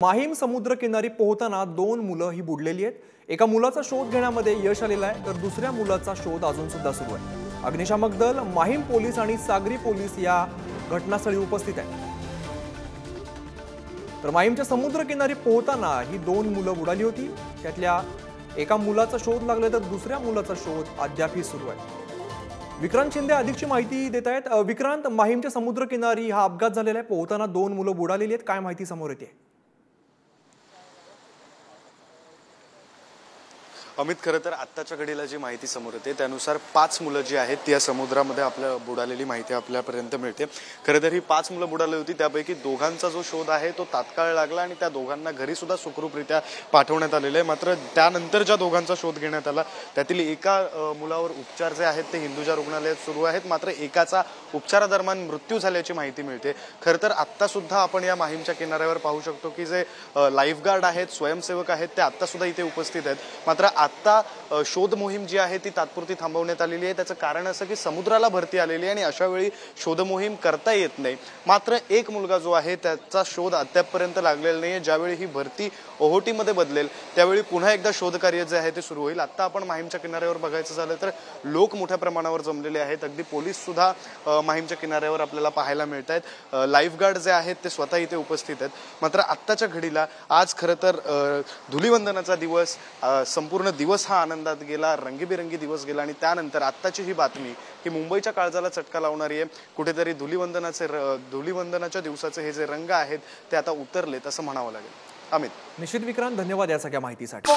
माहीम समुद्रकिनारी पोहताना दोन मुलं ही बुडलेली आहेत। एका मुलाचा शोध घेण्यामध्ये यश आलेलं आहे, तर दुसऱ्या मुलाचा शोध अजून सुद्धा सुरू आहे। अग्निशामक दल, माहीम पोलीस आणि सागरी पोलीस या घटनास्थळी उपस्थित आहेत। तर माहीमच्या समुद्रकिनारी पोहताना ही दोन मुलं बुडाली होती। त्यातल्या एका मुलाचा शोध लागला, तर दुसऱ्या मुलाचा शोध अद्यापही सुरू आहे। विक्रांत शिंदे अधिकची माहिती देत आहेत। विक्रांत, माहीमच्या समुद्रकिनारी हा अपघात झालेला आहे, पोहताना दोन मुलं बुडालेली आहेत, काय माहिती समोर येते? अमित, खरं तर आत्ताच्या घडीला जी माहिती समोर येते त्यानुसार 5 मुलं जी आहेत ती या समुद्रामध्ये आपल्या बुडालेली माहिती आपल्यापर्यंत मिळते। खरं तर ही 5 मुलं बुडाली होती, त्यापैकी दोघांचा जो शोध आहे तो तात्काळ लागला आणि त्या दोघांना घरी सुद्धा सुखरूपरित्या पाठवण्यात आलेलं आहे। मात्र त्यानंतर ज्या दोघांचा शोध घेण्यात आला त्यातील एका मुलावर उपचार जे आहेत ते हिंदुजा रुग्णालयात सुरू आहेत, मात्र एकाचा उपचारादरम्यान मृत्यू झाल्याची माहिती मिळते। खरं तर आत्ता सुद्धा आपण या माहीमच्या किनाऱ्यावर पाहू शकतो की जे लाईफगार्ड आहेत, स्वयंसेवक आहेत, ते आत्ता सुद्धा इथे उपस्थित आहेत। मात्र आता शोध मोहीम जी आहे ती तात्पुरती थांबवण्यात आलेली आहे। त्याचं कारण असं की समुद्राला भरती आलेली आहे आणि अशा वेळी शोध मोहीम करता येत नाही। मात्र एक मुलगा जो आहे त्याचा शोध अद्यापपर्यंत लागलेला नाहीये। ज्यावेळी ही भरती ओहोटीमध्ये बदलेल त्यावेळी पुन्हा एकदा शोध कार्य जे आहे ते सुरू होईल। आता आपण माहीमच्या किनाऱ्यावर बघायचं झालं तर लोक मोठ्या प्रमाणावर जमलेले आहेत, अगदी पोलीस सुद्धा माहीमच्या किनाऱ्यावर आपल्याला पाहायला मिळत आहेत। लाईफगार्ड जे आहेत ते स्वतः इथे उपस्थित आहेत। मात्र आत्ताच्या घडीला आज खरं तर धुलीवंदनाचा दिवस, संपूर्ण दिवस हा आनंदात गेला, रंगीबेरंगी दिवस गेला आणि त्यानंतर आत्ताची ही बातमी ही मुंबईच्या काळजाला चटका लावणारी आहे। कुठेतरी धुलीवंदनाच्या दिवसाचे हे जे रंग आहेत ते आता उतरलेत असं म्हणावं लागेल। अमित, निश्चित विक्रांत, धन्यवाद या सगळ्या माहितीसाठी।